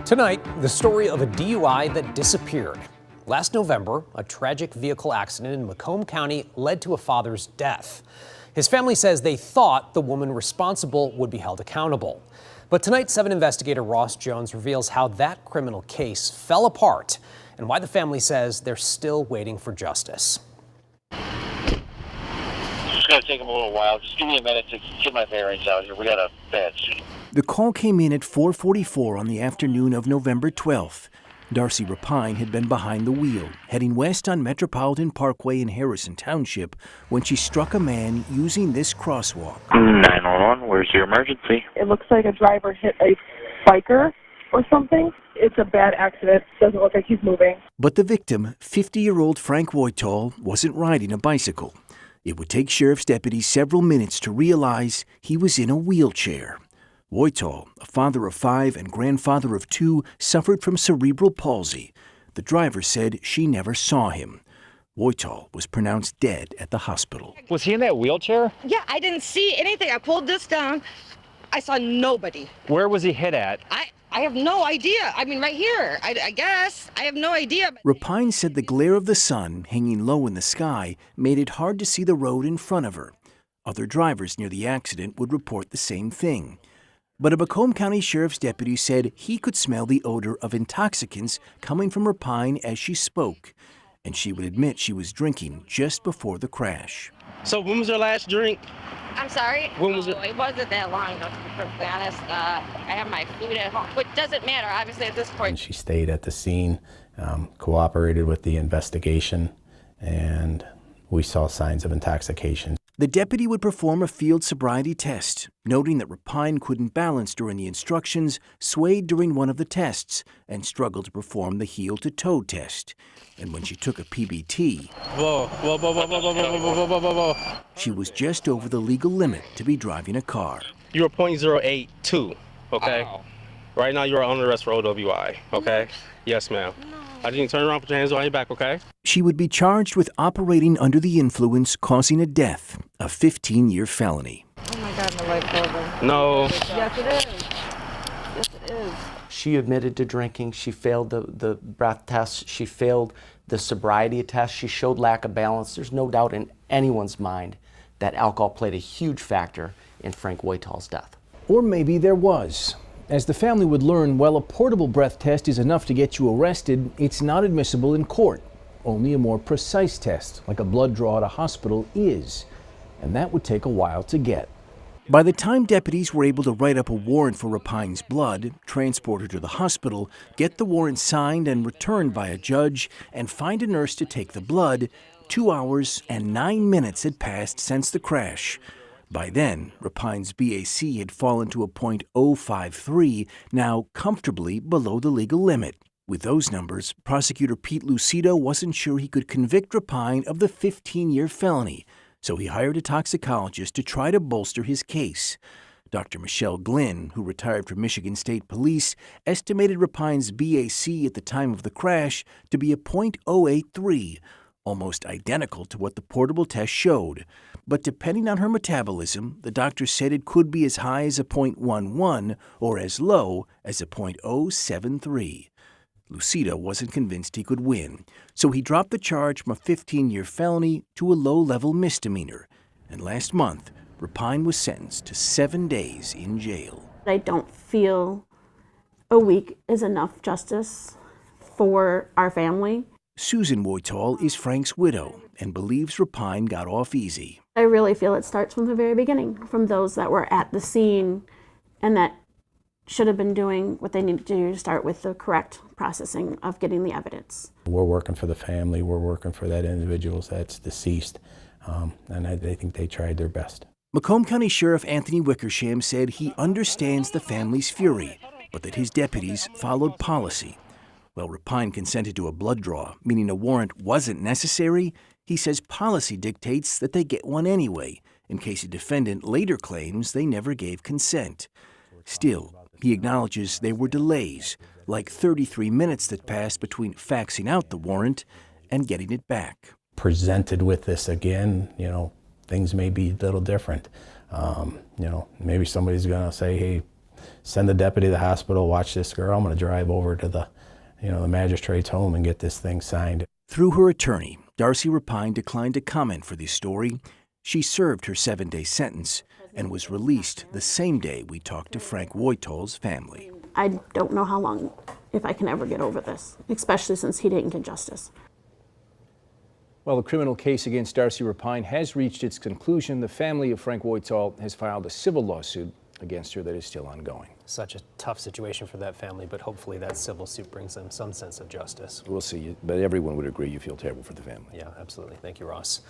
Tonight, the story of a DUI that disappeared. Last November, a tragic vehicle accident in Macomb County led to a father's death. His family says they thought the woman responsible would be held accountable. But tonight, 7 investigator Ross Jones reveals how that criminal case fell apart and why the family says they're still waiting for justice. It's going to take them a little while. Just give me a minute to get my bearings out here. We got a bad scene. The call came in at 4:44 on the afternoon of November 12th. Darci Repine had been behind the wheel, heading west on Metropolitan Parkway in Harrison Township when she struck a man using this crosswalk. 911, where's your emergency? It looks like a driver hit a biker or something. It's a bad accident. Doesn't look like he's moving. But the victim, 50-year-old Frank Woytall, wasn't riding a bicycle. It would take sheriff's deputies several minutes to realize he was in a wheelchair. Woytall, a father of 5 and grandfather of 2, suffered from cerebral palsy. The driver said she never saw him. Woytall was pronounced dead at the hospital. Was he in that wheelchair? Yeah, I didn't see anything. I pulled this down. I saw nobody. Where was he hit at? I have no idea. I mean, right here, I guess. I have no idea. Repine said the glare of the sun, hanging low in the sky, made it hard to see the road in front of her. Other drivers near the accident would report the same thing. But a Macomb County Sheriff's deputy said he could smell the odor of intoxicants coming from Repine as she spoke, and she would admit she was drinking just before the crash. So when was her last drink? I'm sorry? When was it? It wasn't that long ago, to be perfectly honest. I have my food at home, which doesn't matter, obviously, at this point. And she stayed at the scene, cooperated with the investigation, and we saw signs of intoxication. The deputy would perform a field sobriety test, noting that Repine couldn't balance during the instructions, swayed during one of the tests, and struggled to perform the heel-to-toe test. And when she took a PBT, she was just over the legal limit to be driving a car. You were .082, okay? Wow. Right now you're under arrest for OWI, okay? Yes, ma'am. I didn't turn around, put your hands on your back, okay? She would be charged with operating under the influence causing a death, a 15-year felony. Oh my God, my leg's over. No. Yes, it is. Yes, it is. She admitted to drinking. She failed the breath test. She failed the sobriety test. She showed lack of balance. There's no doubt in anyone's mind that alcohol played a huge factor in Frank Woytall's death. Or maybe there was. As the family would learn, while a portable breath test is enough to get you arrested, it's not admissible in court. Only a more precise test, like a blood draw at a hospital, is. And that would take a while to get. By the time deputies were able to write up a warrant for Repine's blood, transport her to the hospital, get the warrant signed and returned by a judge, and find a nurse to take the blood, 2 hours and 9 minutes had passed since the crash. By then, Repine's BAC had fallen to a .053, now comfortably below the legal limit. With those numbers, prosecutor Pete Lucido wasn't sure he could convict Repine of the 15-year felony, so he hired a toxicologist to try to bolster his case. Dr. Michelle Glynn, who retired from Michigan State Police, estimated Repine's BAC at the time of the crash to be a .083, almost identical to what the portable test showed. But depending on her metabolism, the doctor said it could be as high as a .11 or as low as a .073. Lucido wasn't convinced he could win, so he dropped the charge from a 15-year felony to a low-level misdemeanor. And last month, Repine was sentenced to 7 days in jail. I don't feel a week is enough justice for our family. Susan Woytall is Frank's widow and believes Repine got off easy. I really feel it starts from the very beginning, from those that were at the scene and that should have been doing what they needed to do to start with the correct processing of getting the evidence. We're working for the family. We're working for that individual that's deceased, and I think they tried their best. Macomb County Sheriff Anthony Wickersham said he understands the family's fury, but that his deputies followed policy. While Repine consented to a blood draw, meaning a warrant wasn't necessary, he says policy dictates that they get one anyway, in case a defendant later claims they never gave consent. Still, he acknowledges there were delays, like 33 minutes that passed between faxing out the warrant and getting it back. Presented with this again, things may be a little different. Maybe somebody's going to say, hey, send the deputy to the hospital, watch this girl. I'm going to drive over to the magistrate's home and get this thing signed. Through her attorney, Darci Repine declined to comment for this story. She served her 7-day sentence and was released the same day we talked to Frank Woitol's family. I don't know how long, if I can ever get over this, especially since he didn't get justice. Well, the criminal case against Darci Repine has reached its conclusion. The family of Frank Woitol has filed a civil lawsuit against her that is still ongoing. Such a tough situation for that family, but hopefully that civil suit brings them some sense of justice. We'll see, but everyone would agree you feel terrible for the family. Yeah, absolutely. Thank you, Ross.